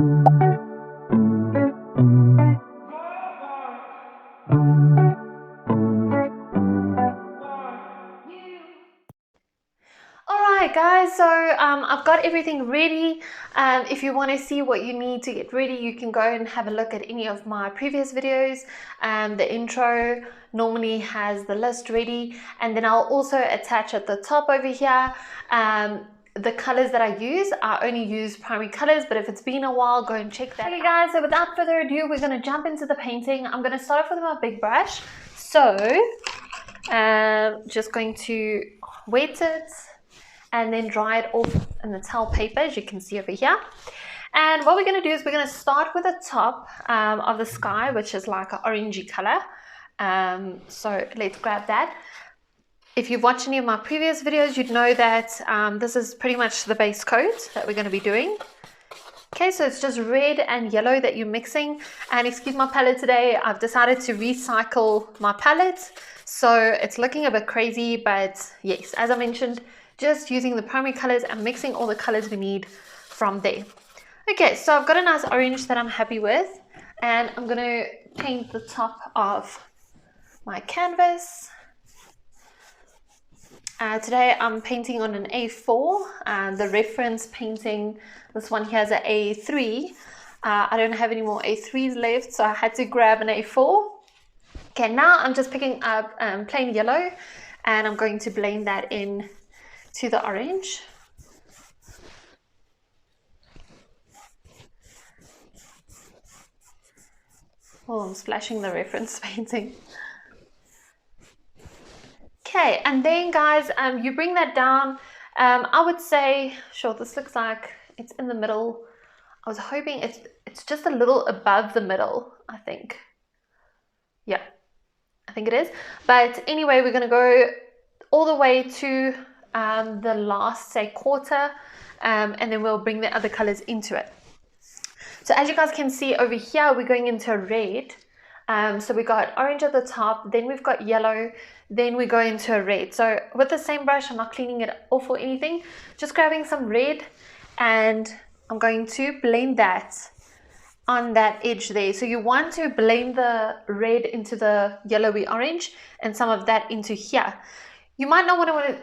Alright guys, so I've got everything ready. If you want to see what you need to get ready, you can go and have a look at any of my previous videos. The intro normally has the list ready, and then I'll also attach at the top over here the colors that I use. I only use primary colors, but if it's been a while, go and check that. Okay guys, so without further ado, we're going to jump into the painting. I'm going to start off with my big brush. So just going to wet it and then dry it off in the towel paper, as you can see over here. And what we're going to do is we're going to start with the top of the sky, which is like an orangey color. So let's grab that. If you've watched any of my previous videos, you'd know that this is pretty much the base coat that we're going to be doing. Okay, so it's just red and yellow that you're mixing. And excuse my palette today, I've decided to recycle my palette. So it's looking a bit crazy, but yes, as I mentioned, just using the primary colors and mixing all the colors we need from there. Okay, so I've got a nice orange that I'm happy with, and I'm going to paint the top of my canvas. Today I'm painting on an A4, the reference painting, this one here is an A3. I don't have any more A3s left, so I had to grab an A4. Okay, now I'm just picking up plain yellow, and I'm going to blend that in to the orange. Oh, I'm splashing the reference painting. Okay, and then guys, you bring that down. I would say, sure, this looks like it's in the middle. I was hoping it's just a little above the middle, I think. Yeah, I think it is. But anyway, we're going to go all the way to the last, say, quarter, and then we'll bring the other colors into it. So as you guys can see over here, we're going into a red. So we got orange at the top, then we've got yellow, then we go into a red. So with the same brush, I'm not cleaning it off or anything, just grabbing some red, and I'm going to blend that on that edge there. So you want to blend the red into the yellowy orange and some of that into here. You might not want to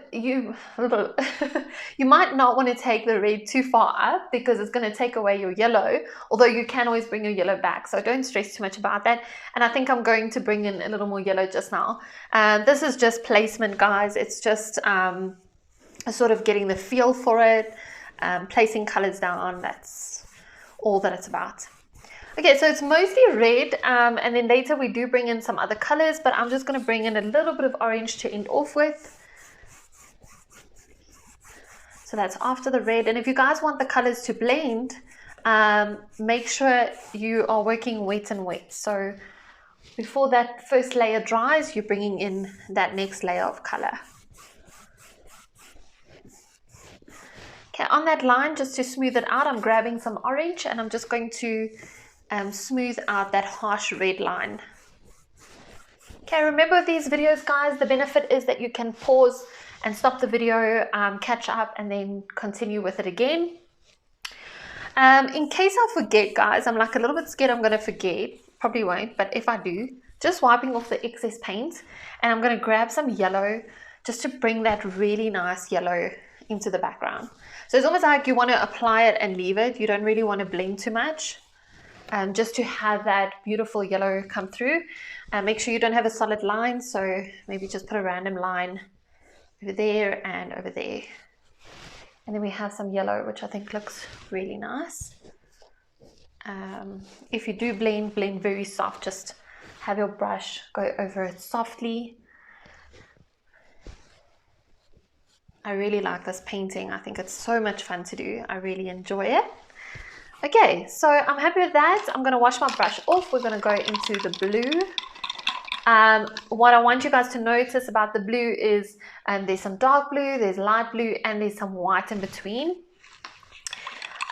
you might not want to take the red too far up, because it's going to take away your yellow, although you can always bring your yellow back, so don't stress too much about that. And I think I'm going to bring in a little more yellow just now. This is just placement, guys. It's just sort of getting the feel for it, placing colors down. That's all that it's about. Okay, so it's mostly red, and then later we do bring in some other colors, but I'm just going to bring in a little bit of orange to end off with. So that's after the red. And if you guys want the colors to blend, make sure you are working wet and wet. So before that first layer dries, you're bringing in that next layer of color. Okay, on that line, just to smooth it out, I'm grabbing some orange, and I'm just going to smooth out that harsh red line. Okay, remember with these videos, guys, the benefit is that you can pause and stop the video, catch up, and then continue with it again. In case I forget, guys, I'm like a little bit scared I'm going to forget. Probably won't, but if I do, just wiping off the excess paint, and I'm going to grab some yellow just to bring that really nice yellow into the background. So it's almost like you want to apply it and leave it. You don't really want to blend too much. Just to have that beautiful yellow come through. Make sure you don't have a solid line, so maybe just put a random line over there and over there. And then we have some yellow, which I think looks really nice. If you do blend very soft. Just have your brush go over it softly. I really like this painting. I think it's so much fun to do. I really enjoy it. Okay, so I'm happy with that. I'm going to wash my brush off. We're going to go into the blue. What I want you guys to notice about the blue is there's some dark blue, there's light blue, and there's some white in between.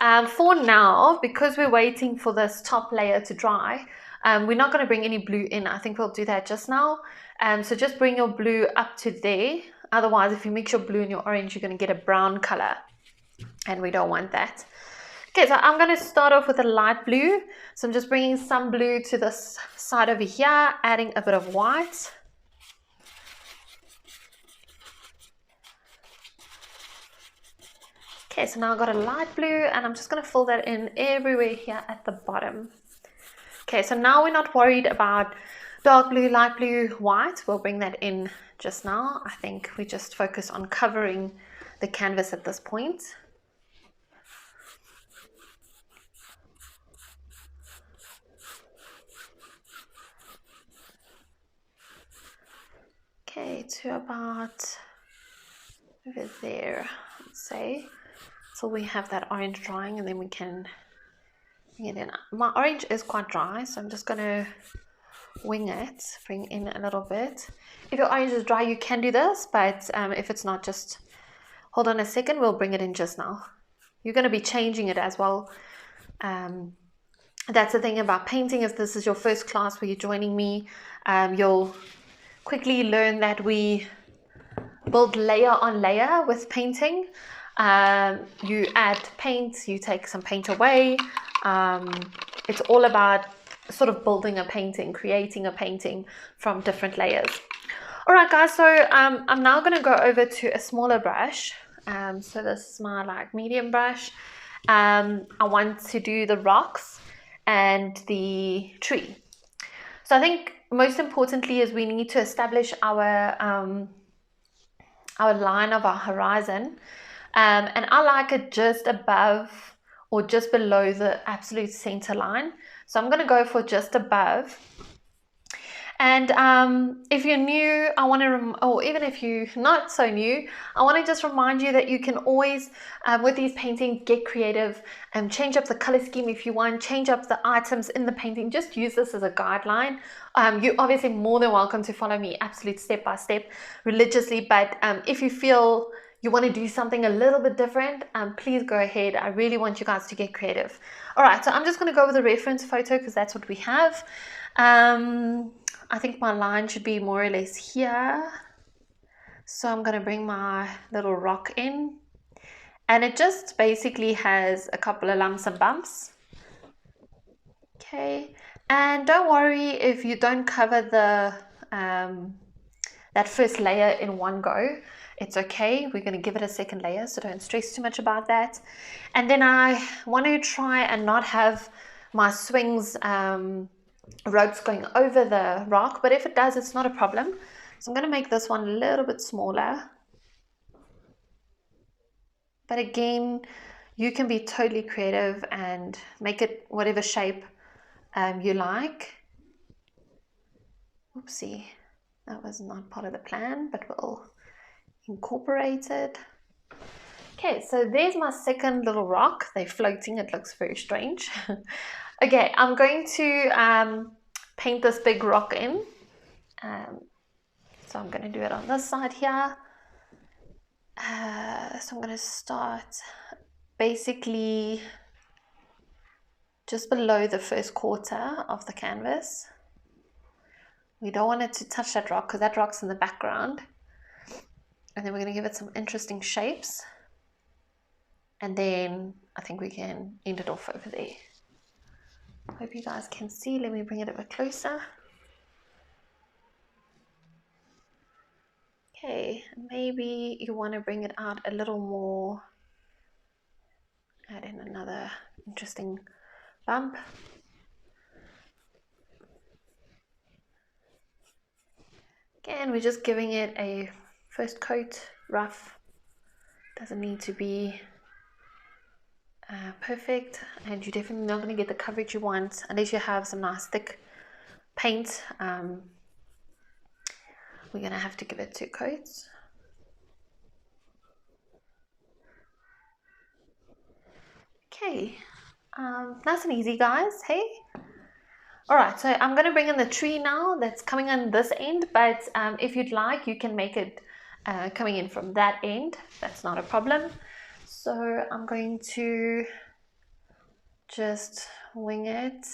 For now, because we're waiting for this top layer to dry, we're not going to bring any blue in. I think we'll do that just now. So just bring your blue up to there. Otherwise, if you mix your blue and your orange, you're going to get a brown color, and we don't want that. Okay, so I'm going to start off with a light blue. So I'm just bringing some blue to this side over here, adding a bit of white. Okay, so now I've got a light blue and I'm just going to fill that in everywhere here at the bottom. Okay, so now we're not worried about dark blue, light blue, white. We'll bring that in just now. I think we just focus on covering the canvas at this point. Okay, to about over there, let's say. So we have that orange drying and then we can bring it in. My orange is quite dry, so I'm just going to wing it, bring in a little bit. If your orange is dry, you can do this, but if it's not, just hold on a second, we'll bring it in just now. You're going to be changing it as well. That's the thing about painting. If this is your first class where you're joining me, you'll quickly learn that we build layer on layer with painting. You add paint, you take some paint away. It's all about sort of building a painting, creating a painting from different layers. All right, guys, so I'm now going to go over to a smaller brush. So this is my like medium brush. I want to do the rocks and the tree. So I think most importantly is we need to establish our line of our horizon. And I like it just above or just below the absolute center line. So I'm going to go for just above. And if you're new, I want to, or even if you're not so new, I want to just remind you that you can always, with these paintings, get creative and change up the color scheme if you want, change up the items in the painting. Just use this as a guideline. You're obviously more than welcome to follow me absolute step by step religiously, but if you feel you want to do something a little bit different, please go ahead. I really want you guys to get creative. All right, so I'm just going to go with a reference photo because that's what we have. I think my line should be more or less here. So I'm going to bring my little rock in. And it just basically has a couple of lumps and bumps. Okay, and don't worry if you don't cover the that first layer in one go. It's okay, we're going to give it a second layer, so don't stress too much about that. And then I want to try and not have my swings ropes going over the rock, but if it does, it's not a problem. So I'm going to make this one a little bit smaller. But again, you can be totally creative and make it whatever shape you like. Oopsie, that was not part of the plan, but we'll incorporate it. Okay, so there's my second little rock. They're floating, it looks very strange. Okay, I'm going to paint this big rock in. So I'm going to do it on this side here. So I'm going to start basically just below the first quarter of the canvas. We don't want it to touch that rock because that rock's in the background. And then we're going to give it some interesting shapes. And then I think we can end it off over there. Hope you guys can see. Let me bring it a bit closer. Okay, maybe you want to bring it out a little more. Add in another interesting bump. Again, we're just giving it a first coat, rough. Doesn't need to be perfect, and you're definitely not going to get the coverage you want unless you have some nice thick paint. We're going to have to give it 2 coats. Okay, nice and easy, guys. Hey. All right, so I'm going to bring in the tree now that's coming on this end, but if you'd like, you can make it coming in from that end. That's not a problem. So I'm going to just wing it.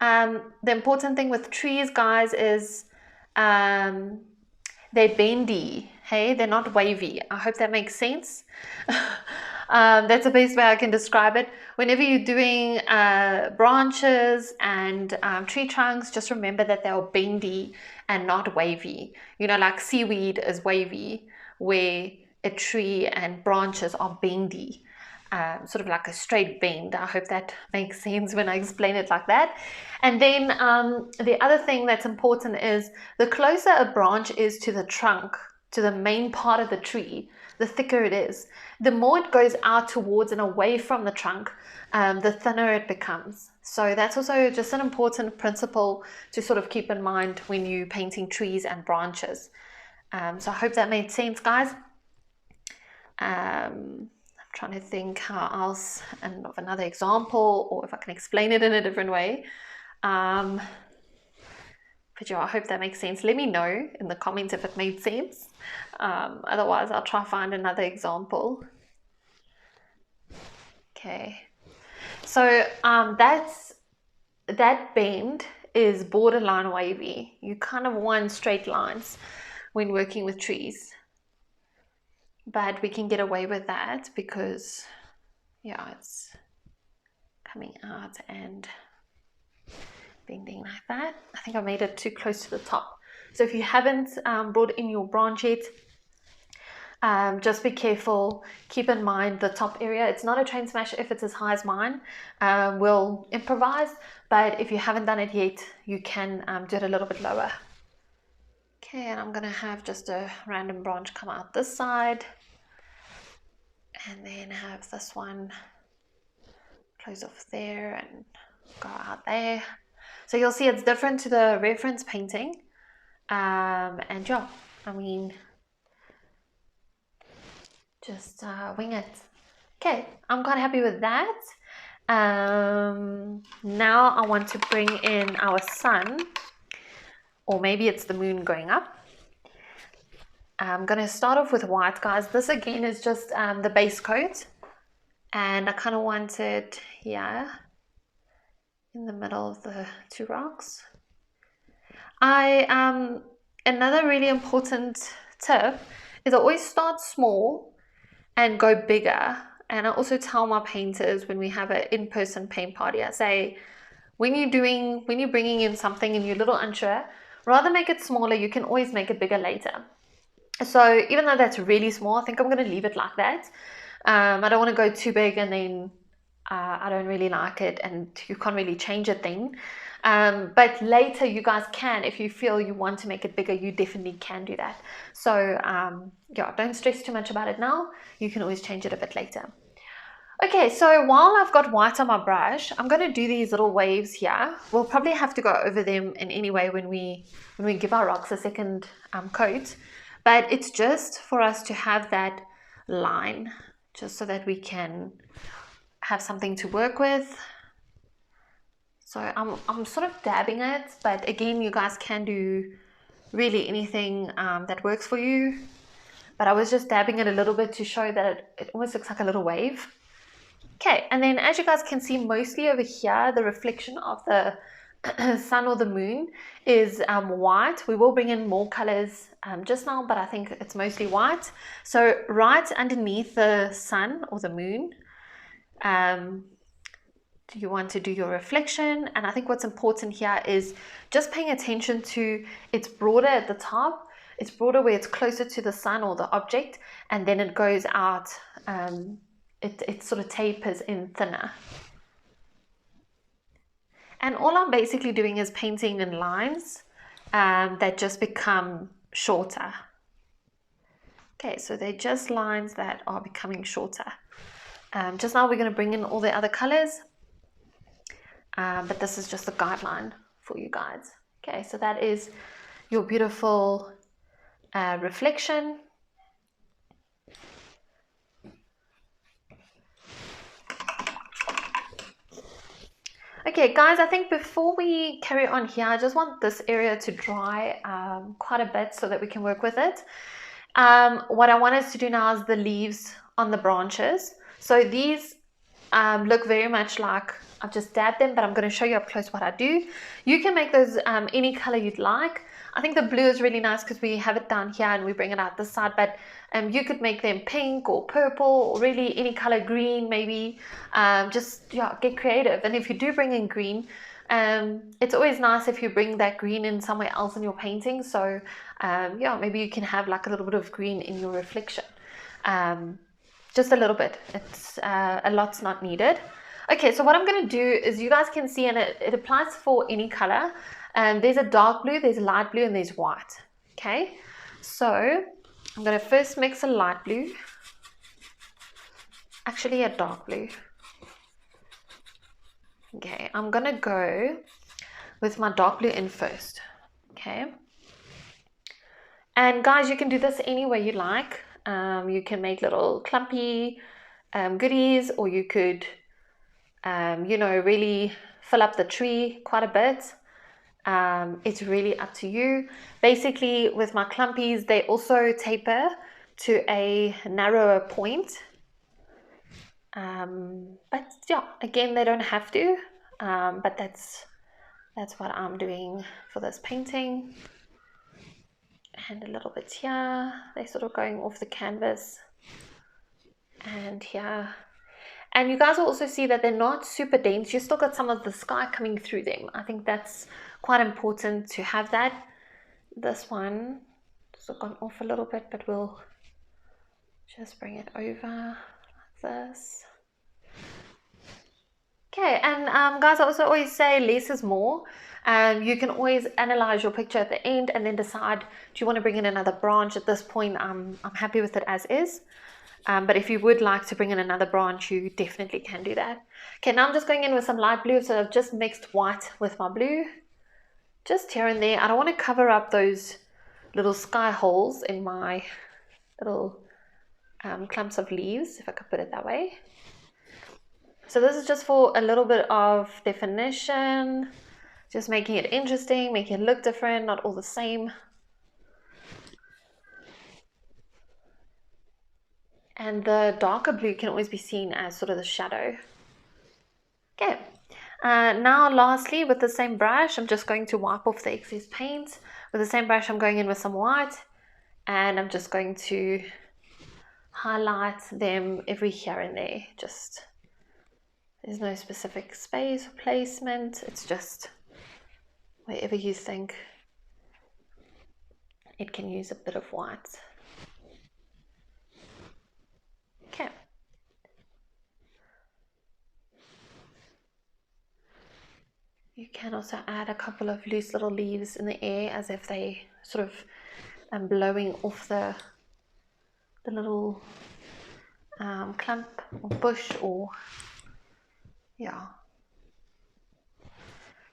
The important thing with trees, guys, is they're bendy. Hey, they're not wavy. I hope that makes sense. That's the best way I can describe it. Whenever you're doing branches and tree trunks, just remember that they are bendy and not wavy. You know, like seaweed is wavy, where a tree and branches are bendy. Sort of like a straight bend. I hope that makes sense when I explain it like that. And then the other thing that's important is the closer a branch is to the trunk, to the main part of the tree, the thicker it is. The more it goes out towards and away from the trunk, the thinner it becomes. So that's also just an important principle to sort of keep in mind when you're painting trees and branches. So I hope that made sense, guys. I'm trying to think how else, and of another example, or if I can explain it in a different way. But yeah, I hope that makes sense. Let me know in the comments if it made sense. Otherwise, I'll try to find another example. Okay, so that bend is borderline wavy. You kind of want straight lines when working with trees. But we can get away with that because, yeah, it's coming out and bending like that. I think I made it too close to the top. So if you haven't brought in your branch yet, just be careful. Keep in mind the top area. It's not a train smash if it's as high as mine. We'll improvise, but if you haven't done it yet, you can do it a little bit lower. Okay, and I'm gonna have just a random branch come out this side, and then have this one close off there and go out there. So you'll see it's different to the reference painting. And yeah, I mean, just wing it. Okay, I'm quite happy with that. Now I want to bring in our sun, or maybe it's the moon going up. I'm going to start off with white, guys. This again is just the base coat, and I kind of want it here in the middle of the two rocks. Another really important tip is I always start small and go bigger. And I also tell my painters when we have an in-person paint party, I say, when you're bringing in something and you're a little unsure, rather make it smaller. You can always make it bigger later. So even though that's really small, I think I'm going to leave it like that. I don't want to go too big and then I don't really like it and you can't really change a thing. But later you guys can, if you feel you want to make it bigger, you definitely can do that. So yeah, don't stress too much about it now. You can always change it a bit later. Okay, so while I've got white on my brush, I'm going to do these little waves here. We'll probably have to go over them in any way when we give our rocks a second coat. But it's just for us to have that line, just so that we can have something to work with. So I'm sort of dabbing it, but again, you guys can do really anything that works for you. But I was just dabbing it a little bit to show that it almost looks like a little wave. Okay, and then as you guys can see, mostly over here, the reflection of the sun or the moon is white. We will bring in more colors just now, but I think it's mostly white. So right underneath the sun or the moon, you want to do your reflection. And I think what's important here is just paying attention to it's broader at the top. It's broader where it's closer to the sun or the object, and then it goes out. It sort of tapers in thinner. And all I'm basically doing is painting in lines that just become shorter. Okay, so they're just lines that are becoming shorter. Just now we're going to bring in all the other colors, but this is just a guideline for you guys. Okay, so that is your beautiful reflection. Okay guys, I think before we carry on here, I just want this area to dry quite a bit so that we can work with it. What I want us to do now is the leaves on the branches. So these look very much like I've just dabbed them, but I'm going to show you up close what I do. You can make those any color you'd like. I think the blue is really nice because we have it down here and we bring it out this side, but you could make them pink or purple or really any color, green maybe. Just get creative. And if you do bring in green, it's always nice if you bring that green in somewhere else in your painting. So maybe you can have like a little bit of green in your reflection. Just a little bit. It's a lot's not needed. Okay, so what I'm going to do is, you guys can see, and it applies for any color. There's a dark blue, there's a light blue, and there's white. Okay, so I'm going to first mix a light blue, actually a dark blue. Okay, I'm going to go with my dark blue in first. Okay, and guys, you can do this any way you like. You can make little clumpy goodies, or you could really fill up the tree quite a bit. It's really up to you. Basically, with my clumpies, they also taper to a narrower point. But yeah, again, they don't have to. But that's what I'm doing for this painting. And a little bit here. They're sort of going off the canvas. And here. And you guys will also see that they're not super dense. You still got some of the sky coming through them. I think that's quite important to have that. This one has gone off a little bit, but we'll just bring it over like this. Okay, and guys, I also always say less is more. You can always analyze your picture at the end and then decide, do you want to bring in another branch? At this point, I'm happy with it as is. But if you would like to bring in another branch, you definitely can do that. Okay, now I'm just going in with some light blue. So I've just mixed white with my blue. Just here and there. I don't want to cover up those little sky holes in my little clumps of leaves, if I could put it that way. So this is just for a little bit of definition. Just making it interesting, making it look different, not all the same. And the darker blue can always be seen as sort of the shadow. Okay, now lastly, with the same brush, I'm just going to wipe off the excess paint. With the same brush, I'm going in with some white, and I'm just going to highlight them every here and there. Just, there's no specific space or placement. It's just wherever you think it can use a bit of white. Okay. You can also add a couple of loose little leaves in the air as if they sort of blowing off the little clump or bush, or yeah.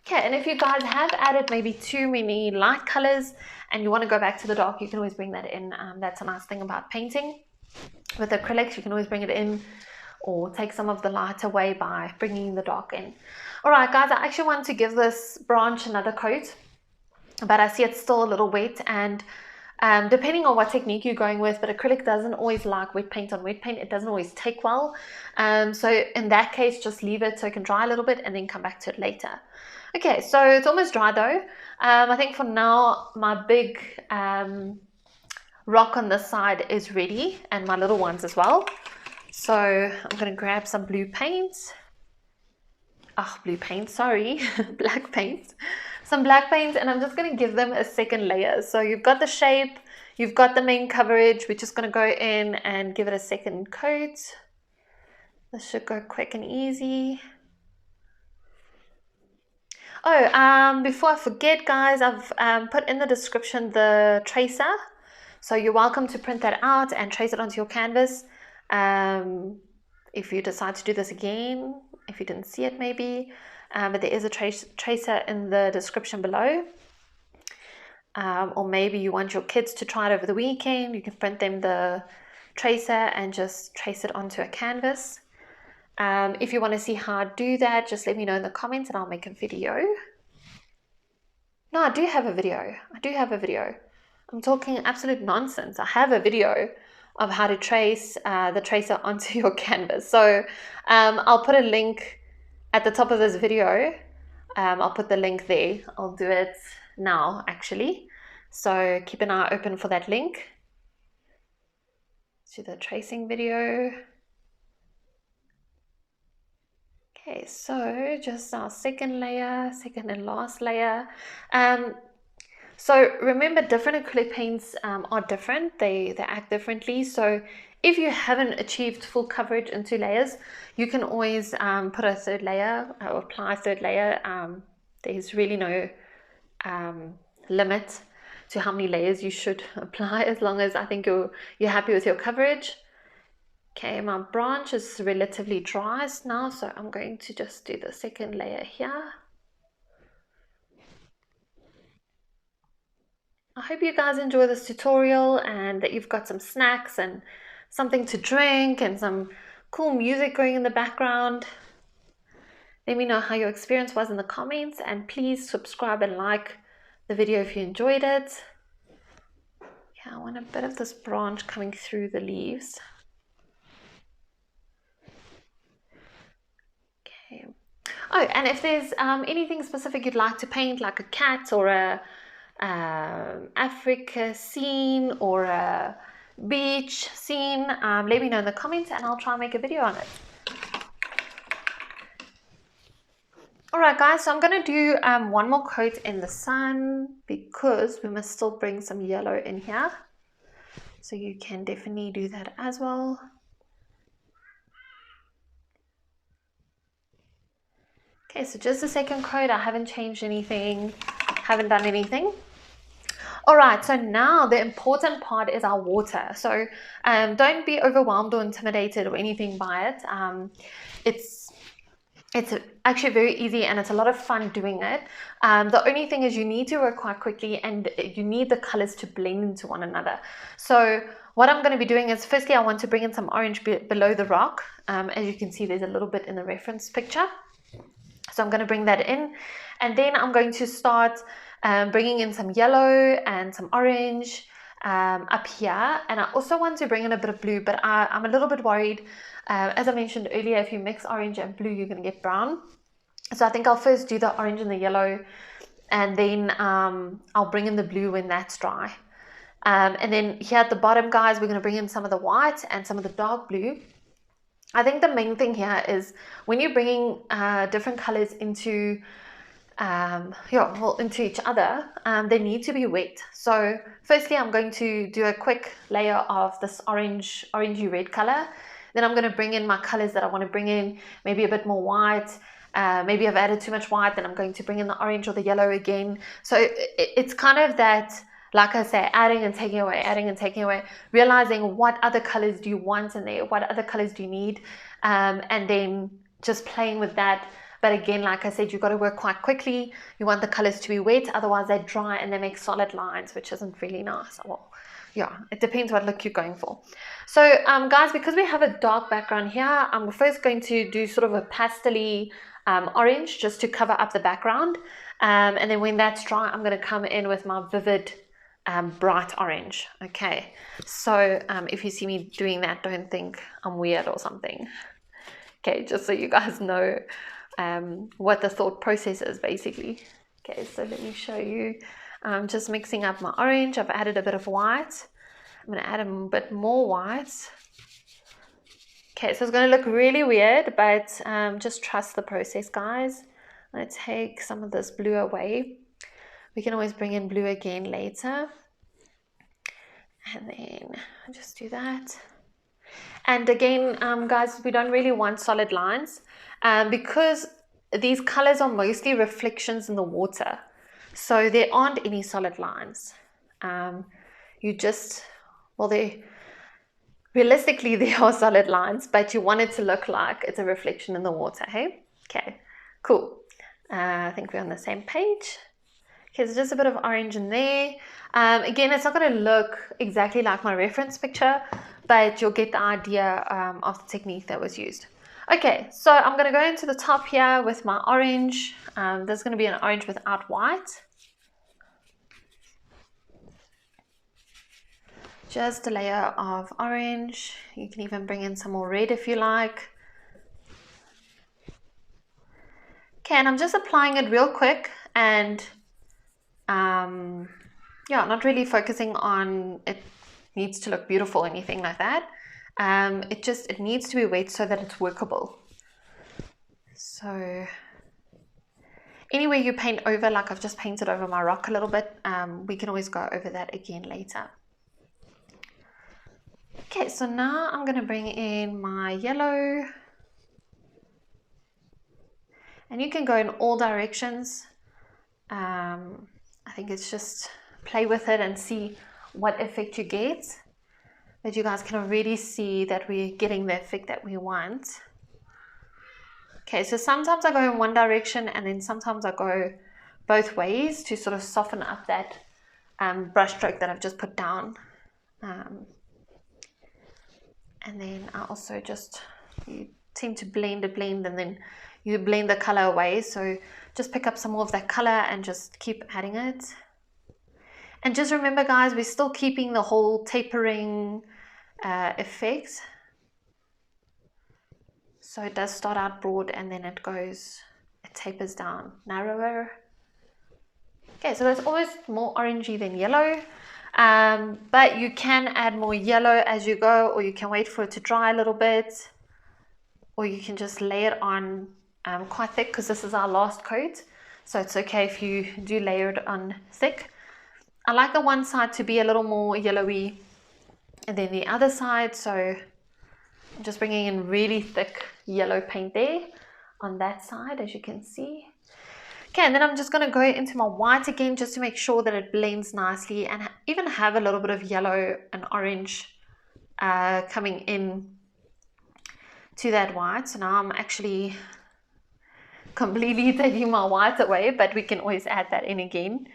Okay, and if you guys have added maybe too many light colors and you want to go back to the dark, you can always bring that in. That's a nice thing about painting. With acrylics, you can always bring it in or take some of the light away by bringing the dark in. All right, guys, I actually want to give this branch another coat, but I see it's still a little wet, and depending on what technique you're going with, but acrylic doesn't always like wet paint on wet paint. It doesn't always take well. So in that case, just leave it so it can dry a little bit and then come back to it later. Okay, so it's almost dry though. I think for now, my big rock on this side is ready, and my little ones as well. So I'm going to grab some blue paint. Blue paint, sorry, black paint. Some black paint, and I'm just going to give them a second layer. So you've got the shape, you've got the main coverage. We're just going to go in and give it a second coat. This should go quick and easy. Oh, before I forget, guys, I've put in the description the tracer. So you're welcome to print that out and trace it onto your canvas. If you decide to do this again, if you didn't see it maybe, but there is a tracer in the description below. Or maybe you want your kids to try it over the weekend, you can print them the tracer and just trace it onto a canvas. If you want to see how I do that, just let me know in the comments and I'll make a video. No, I do have a video. I'm talking absolute nonsense. I have a video of how to trace the tracer onto your canvas. So I'll put a link at the top of this video, I'll put the link there. I'll do it now actually. So keep an eye open for that link to the tracing video. Okay, so just our second layer, second and last layer. So remember, different acrylic paints are different. They act differently. So if you haven't achieved full coverage in 2 layers, you can always put a third layer or apply a third layer. There's really no limit to how many layers you should apply, as long as I think you're happy with your coverage. Okay, my branch is relatively dry now, so I'm going to just do the second layer here. I hope you guys enjoy this tutorial and that you've got some snacks and something to drink and some cool music going in the background. Let me know how your experience was in the comments, and please subscribe and like the video if you enjoyed it. Yeah, I want a bit of this branch coming through the leaves. Okay. Oh, and if there's anything specific you'd like to paint, like a cat or a Africa scene or a beach scene, let me know in the comments and I'll try and make a video on it. Alright guys, so I'm going to do one more coat in the sun, because we must still bring some yellow in here. So you can definitely do that as well. Okay, so just the second coat. I haven't changed anything, haven't done anything. Alright, so now the important part is our water. So don't be overwhelmed or intimidated or anything by it. It's actually very easy and it's a lot of fun doing it. The only thing is you need to work quite quickly and you need the colors to blend into one another. So what I'm going to be doing is, firstly, I want to bring in some orange below the rock. As you can see, there's a little bit in the reference picture. So I'm going to bring that in, and then I'm going to start bringing in some yellow and some orange up here. And I also want to bring in a bit of blue, but I'm a little bit worried. As I mentioned earlier, if you mix orange and blue, you're going to get brown. So I think I'll first do the orange and the yellow, and then I'll bring in the blue when that's dry. And then here at the bottom, guys, we're going to bring in some of the white and some of the dark blue. I think the main thing here is when you're bringing different colors into into each other, they need to be wet. So firstly, I'm going to do a quick layer of this orangey red color. Then I'm going to bring in my colors that I want to bring in, maybe a bit more white. Maybe I've added too much white, then I'm going to bring in the orange or the yellow again. So it's kind of that, like I say, adding and taking away, realizing what other colors do you want in there, what other colors do you need, and then just playing with that. But again, like I said, you've got to work quite quickly. You want the colors to be wet, otherwise they dry and they make solid lines, which isn't really nice. Well, yeah, it depends what look you're going for. So guys, because we have a dark background here, I'm first going to do sort of a pastel-y orange just to cover up the background, and then when that's dry, I'm going to come in with my vivid bright orange. Okay, so if you see me doing that, don't think I'm weird or something. Okay, just so you guys know what the thought process is basically. Okay, so let me show you. I'm just mixing up my orange. I've added a bit of white. I'm going to add a bit more white. Okay, so it's going to look really weird, but just trust the process, guys. I'm going to take some of this blue away. We can always bring in blue again later. And then just do that. And again, guys, we don't really want solid lines because these colors are mostly reflections in the water. So there aren't any solid lines. Realistically, there are solid lines, but you want it to look like it's a reflection in the water, hey? Okay, cool. I think we're on the same page. Okay, so just a bit of orange in there. Again, it's not going to look exactly like my reference picture, but you'll get the idea of the technique that was used. Okay, so I'm going to go into the top here with my orange. There's going to be an orange without white. Just a layer of orange. You can even bring in some more red if you like. Okay, and I'm just applying it real quick and yeah, not really focusing on it needs to look beautiful or anything like that. It needs to be wet so that it's workable. So anywhere you paint over, like I've just painted over my rock a little bit, we can always go over that again later. Okay, so now I'm going to bring in my yellow. And you can go in all directions. I think it's just play with it and see what effect you get. But you guys can already see that we're getting the effect that we want. Okay, so sometimes I go in one direction and then sometimes I go both ways to sort of soften up that brush stroke that I've just put down. And then I also just, you tend to blend and then you blend the color away. So just pick up some more of that color and just keep adding it. And just remember, guys, we're still keeping the whole tapering effect. So it does start out broad and then it tapers down narrower. Okay, so that's always more orangey than yellow. But you can add more yellow as you go, or you can wait for it to dry a little bit, or you can just lay it on quite thick because this is our last coat. So it's okay if you do layer it on thick. I like the one side to be a little more yellowy and then the other side, so I'm just bringing in really thick yellow paint there on that side, as you can see. Okay, and then I'm just going to go into my white again just to make sure that it blends nicely and even have a little bit of yellow and orange coming in to that white. So now I'm actually completely taking my white away, but we can always add that in again.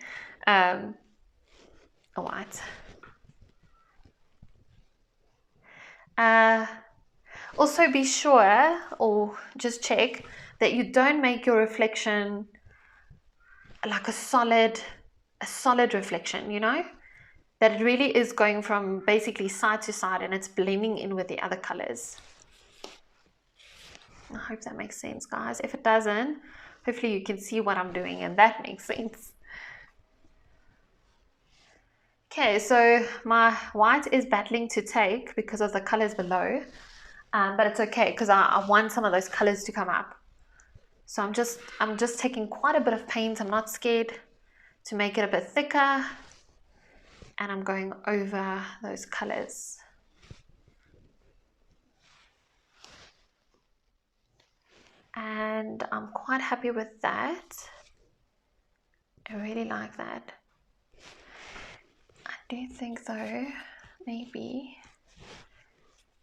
A white. Also be sure, or just check, that you don't make your reflection like a solid reflection, you know, that it really is going from basically side to side and it's blending in with the other colors. I hope that makes sense, guys. If it doesn't, hopefully you can see what I'm doing and that makes sense. Okay, so my white is battling to take because of the colors below, but it's okay because I want some of those colors to come up. So I'm just taking quite a bit of paint. I'm not scared to make it a bit thicker, and I'm going over those colors. And I'm quite happy with that. I really like that. I do think though, maybe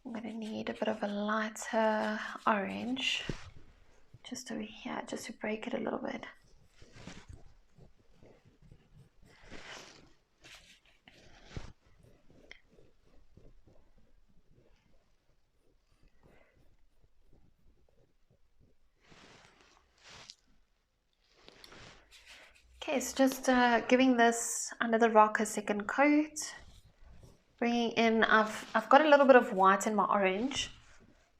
I'm going to need a bit of a lighter orange just over here, just to break it a little bit. Okay, so just giving this under the rock a second coat. Bringing in, I've got a little bit of white in my orange,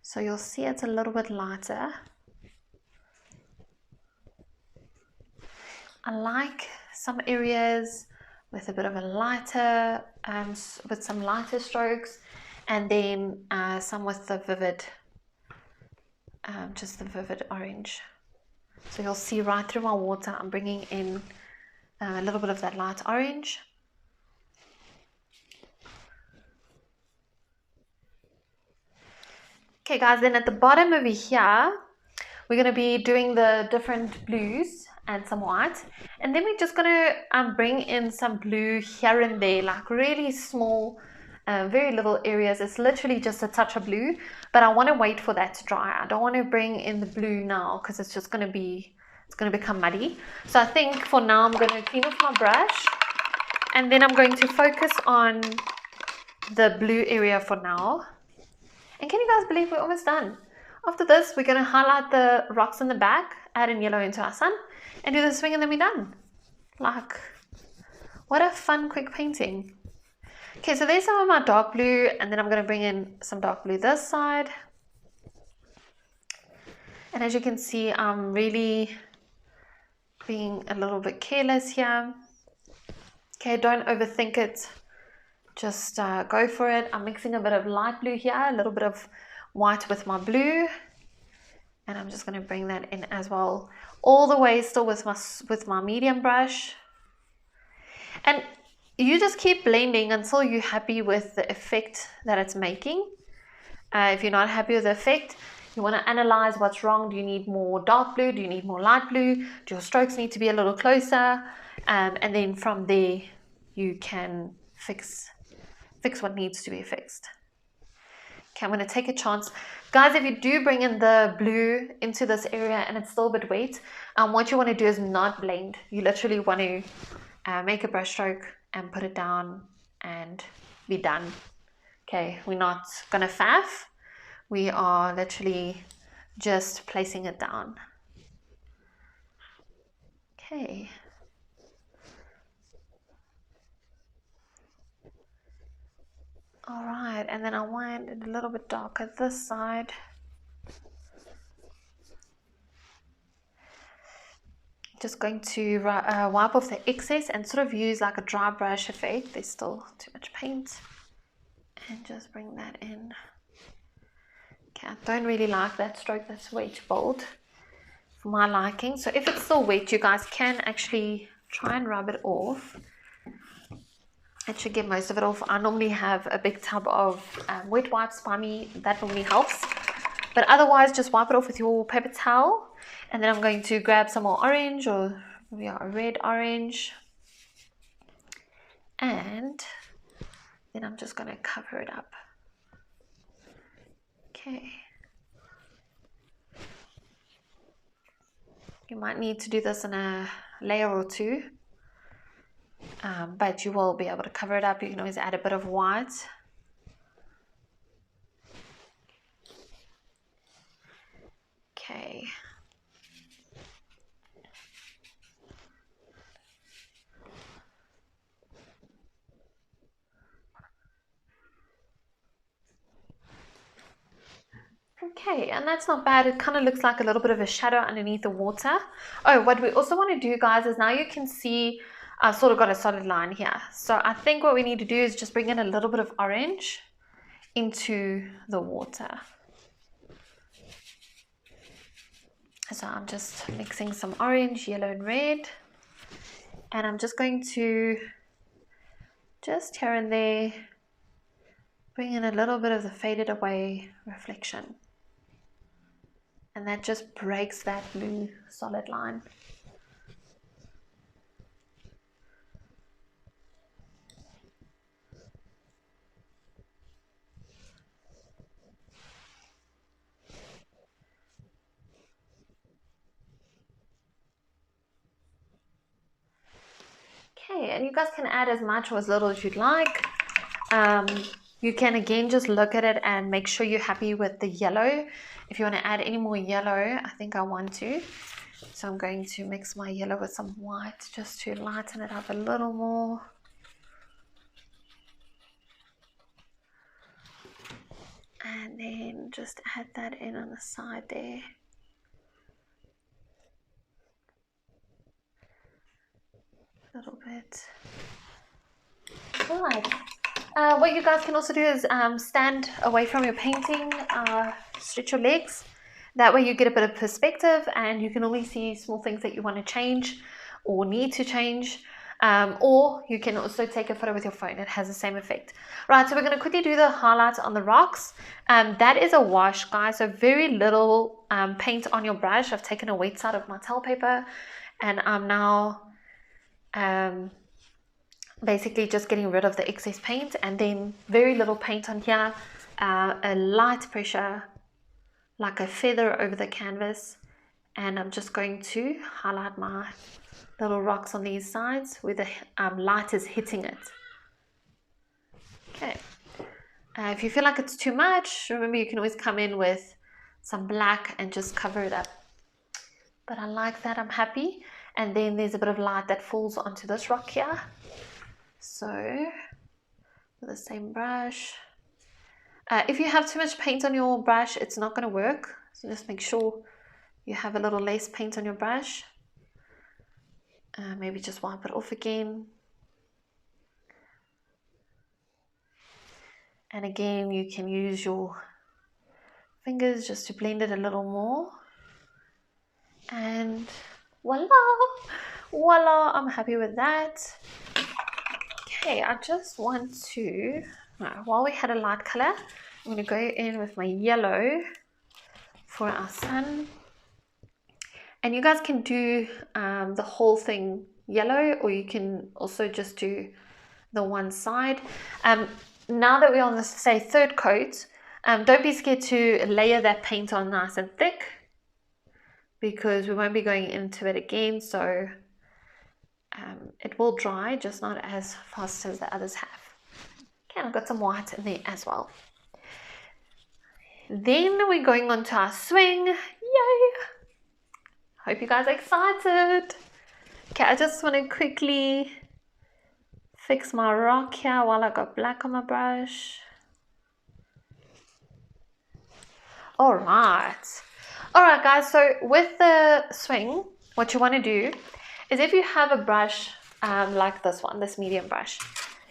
so you'll see it's a little bit lighter. I like some areas with a bit of a lighter, with some lighter strokes, and then some with the vivid, just the vivid orange. So you'll see right through my water, I'm bringing in a little bit of that light orange. Okay guys, then at the bottom over here, we're going to be doing the different blues and some white. And then we're just going to bring in some blue here and there, like really small, very little areas. It's literally just a touch of blue, but I want to wait for that to dry. I don't want to bring in the blue now because it's just going to become muddy. So I think for now I'm going to clean off my brush, and then I'm going to focus on the blue area for now. And can you guys believe we're almost done? After this, we're going to highlight the rocks in the back, add in yellow into our sun, and do the swing, and then we're done. Like, what a fun, quick painting. Okay, so there's some of my dark blue, and then I'm going to bring in some dark blue this side. And as you can see, I'm really being a little bit careless here. Okay, don't overthink it. Just go for it. I'm mixing a bit of light blue here, a little bit of white with my blue. And I'm just going to bring that in as well, all the way still with my medium brush. And you just keep blending until you're happy with the effect that it's making. If you're not happy with the effect, you want to analyze what's wrong. Do you need more dark blue? Do you need more light blue? Do your strokes need to be a little closer? And then from there, you can fix what needs to be fixed. Okay, I'm going to take a chance. Guys, if you do bring in the blue into this area and it's still a bit wet, what you want to do is not blend. You literally want to make a brush stroke and put it down and be done. Okay, we're not going to faff. We are literally just placing it down. Okay. All right, and then I want it a little bit darker this side. Just going to wipe off the excess and sort of use like a dry brush effect. There's still too much paint. And just bring that in. Okay, I don't really like that stroke. That's way too bold for my liking. So if it's still wet, you guys can actually try and rub it off. It should get most of it off. I normally have a big tub of wet wipes by me. That normally helps. But otherwise, just wipe it off with your paper towel. And then I'm going to grab some more orange, or a red orange. And then I'm just going to cover it up. Okay. You might need to do this in a layer or two. But you will be able to cover it up. You can always add a bit of white. Okay. Okay, and that's not bad. It kind of looks like a little bit of a shadow underneath the water. Oh, what we also want to do, guys, is now you can see I've sort of got a solid line here. So I think what we need to do is just bring in a little bit of orange into the water. So I'm just mixing some orange, yellow and red. And I'm just going to just here and there bring in a little bit of the faded away reflection. And that just breaks that blue solid line. Okay, and you guys can add as much or as little as you'd like. You can again just look at it and make sure you're happy with the yellow. If you want to add any more yellow, I think I want to. So I'm going to mix my yellow with some white just to lighten it up a little more. And then just add that in on the side there. A little bit. All right. What you guys can also do is stand away from your painting, stretch your legs. That way you get a bit of perspective and you can only see small things that you want to change or need to change. Or you can also take a photo with your phone. It has the same effect. Right, so we're going to quickly do the highlights on the rocks. That is a wash, guys. So very little paint on your brush. I've taken a wet side of my towel paper and I'm now basically just getting rid of the excess paint, and then very little paint on here, a light pressure like a feather over the canvas, and I'm just going to highlight my little rocks on these sides where the light is hitting it. Okay, if you feel like it's too much, remember you can always come in with some black and just cover it up, but I like that. I'm happy. And then there's a bit of light that falls onto this rock here. So with the same brush, if you have too much paint on your brush, it's not going to work. So just make sure you have a little less paint on your brush. Maybe just wipe it off again. And again, you can use your fingers just to blend it a little more. And voila, voila, I'm happy with that. Okay, I just want to, while we had a light color, I'm going to go in with my yellow for our sun. And you guys can do the whole thing yellow, or you can also just do the one side. Now that we're on the, say, third coat, don't be scared to layer that paint on nice and thick, because we won't be going into it again, so it will dry, just not as fast as the others have. Okay, I've got some white in there as well. Then we're going on to our swing. Yay! Hope you guys are excited. Okay, I just want to quickly fix my rock here while I got black on my brush. Alright guys, so with the swing, what you want to do is, if you have a brush like this one, this medium brush,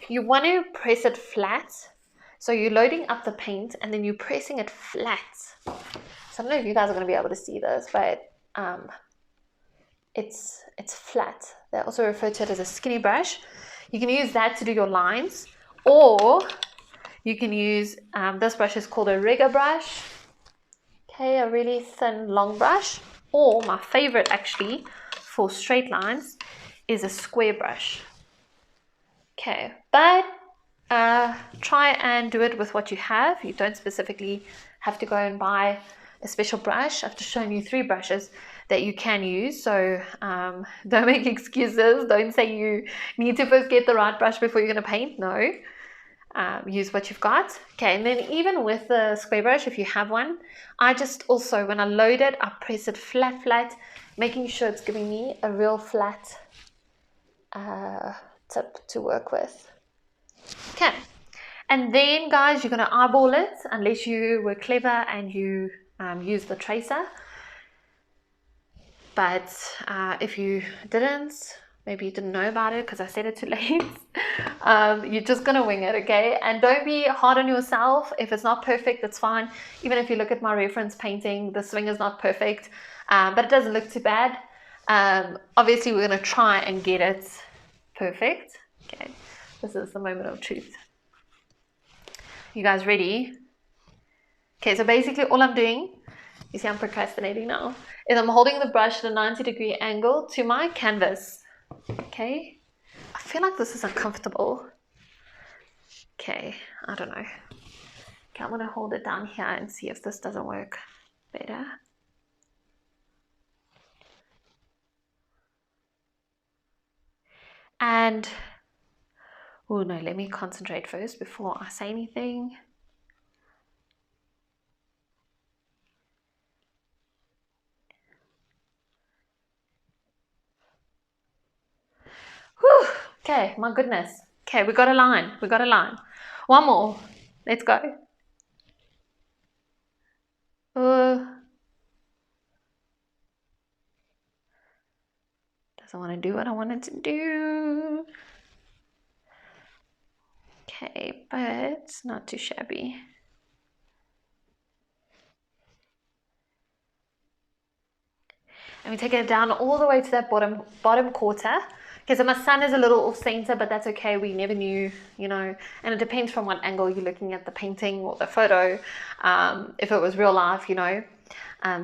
you want to press it flat. So you're loading up the paint and then you're pressing it flat. So I don't know if you guys are going to be able to see this, but it's flat. They also refer to it as a skinny brush. You can use that to do your lines, or you can use this brush is called a rigger brush. Okay, a really thin long brush, or my favorite actually for straight lines is a square brush. Okay, but try and do it with what you have. You don't specifically have to go and buy a special brush. I've just shown you 3 brushes that you can use, so don't make excuses. Don't say you need to first get the right brush before you're going to paint. No, use what you've got. Okay, and then even with the square brush, if you have one, I just also, when I load it, I press it flat, making sure it's giving me a real flat tip to work with. Okay, and then guys, you're going to eyeball it, unless you were clever and you use the tracer. But if you didn't, maybe you didn't know about it because I said it too late, you're just going to wing it, okay? And don't be hard on yourself. If it's not perfect, it's fine. Even if you look at my reference painting, the swing is not perfect, but it doesn't look too bad. Obviously, we're going to try and get it perfect. Okay, this is the moment of truth. You guys ready? Okay, so basically all I'm doing, you see I'm procrastinating now, is I'm holding the brush at a 90-degree angle to my canvas. Okay, I feel like this is uncomfortable. Okay, I don't know. Okay, I'm going to hold it down here and see if this doesn't work better. And, oh no, let me concentrate first before I say anything. Whew. Okay, my goodness. Okay, we got a line. We got a line. One more. Let's go. Doesn't want to do what I wanted to do. Okay, but it's not too shabby. And we take it down all the way to that bottom quarter. Okay, so my sun is a little off center, but that's okay. We never knew, you know, and it depends from what angle you're looking at the painting or the photo, if it was real life, you know.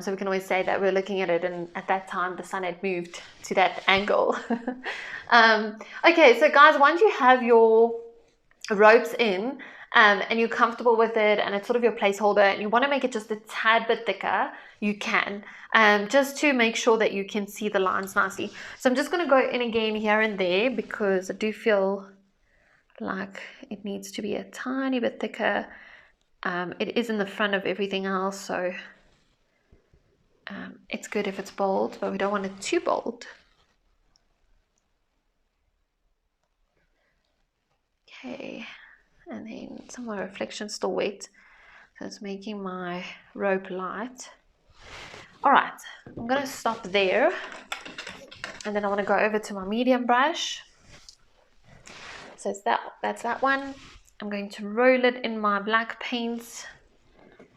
So we can always say that we're looking at it, and at that time the sun had moved to that angle. Okay, so guys, once you have your ropes in and you're comfortable with it, and it's sort of your placeholder, and you want to make it just a tad bit thicker, you can, just to make sure that you can see the lines nicely. So I'm just going to go in again here and there, because I do feel like it needs to be a tiny bit thicker. It is in the front of everything else, so it's good if it's bold, but we don't want it too bold. Okay, and then some of my reflections still wet, so it's making my rope light. All right, I'm going to stop there, And then I want to go over to my medium brush. So it's that's that one. I'm going to roll it in my black paint.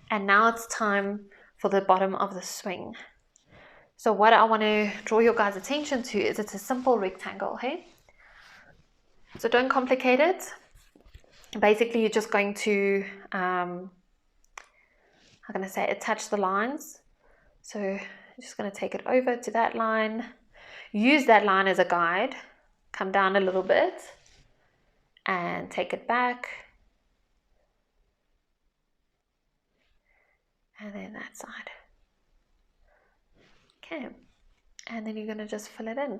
And now it's time for the bottom of the swing. So what I want to draw your guys' attention to is it's a simple rectangle, hey? So don't complicate it. Basically, you're just going to, how can I say, attach the lines. So you're just going to take it over to that line. Use that line as a guide. Come down a little bit and take it back. And then that side. Okay. And then you're going to just fill it in.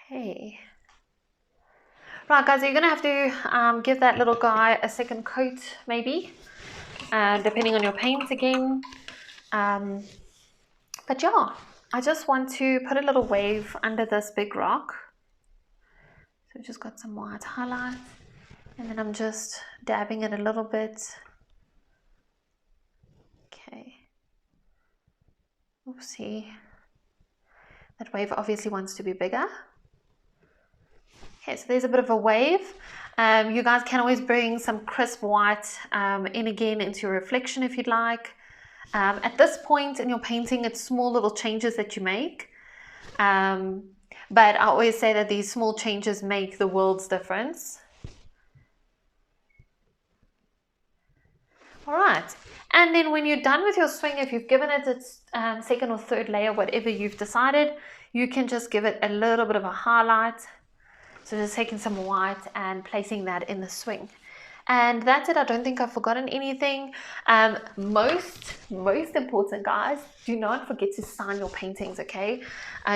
Okay. Right, guys, so you're going to have to give that little guy a second coat, maybe, depending on your paint again. But yeah, I just want to put a little wave under this big rock. So I've just got some white highlight, and then I'm just dabbing it a little bit. Okay. Oopsie. That wave obviously wants to be bigger. Okay, so there's a bit of a wave. You guys can always bring some crisp white in again into your reflection if you'd like. At this point in your painting, it's small little changes that you make. But I always say that these small changes make the world's difference. All right. And then when you're done with your swing, if you've given it its second or third layer, whatever you've decided, you can just give it a little bit of a highlight. So just taking some white and placing that in the swing. And that's it. I don't think I've forgotten anything. Most important, guys, do not forget to sign your paintings, okay?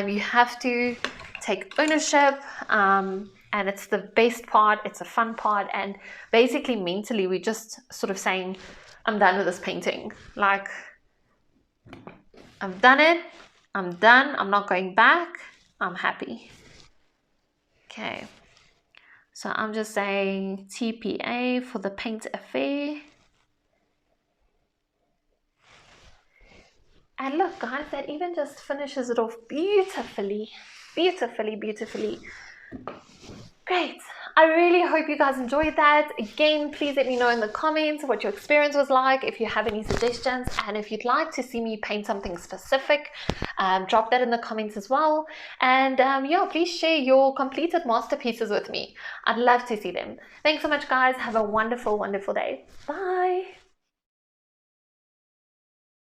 You have to take ownership, and it's the best part. It's a fun part. And basically mentally, we're just sort of saying, I'm done with this painting. Like, I've done it. I'm done. I'm not going back. I'm happy. Okay, so I'm just saying TPA for the paint affair. And look, guys, that even just finishes it off beautifully. Beautifully. Great. I really hope you guys enjoyed that. Again, please let me know in the comments what your experience was like, if you have any suggestions, and if you'd like to see me paint something specific, drop that in the comments as well. And yeah, please share your completed masterpieces with me. I'd love to see them. Thanks so much, guys. Have a wonderful day. Bye.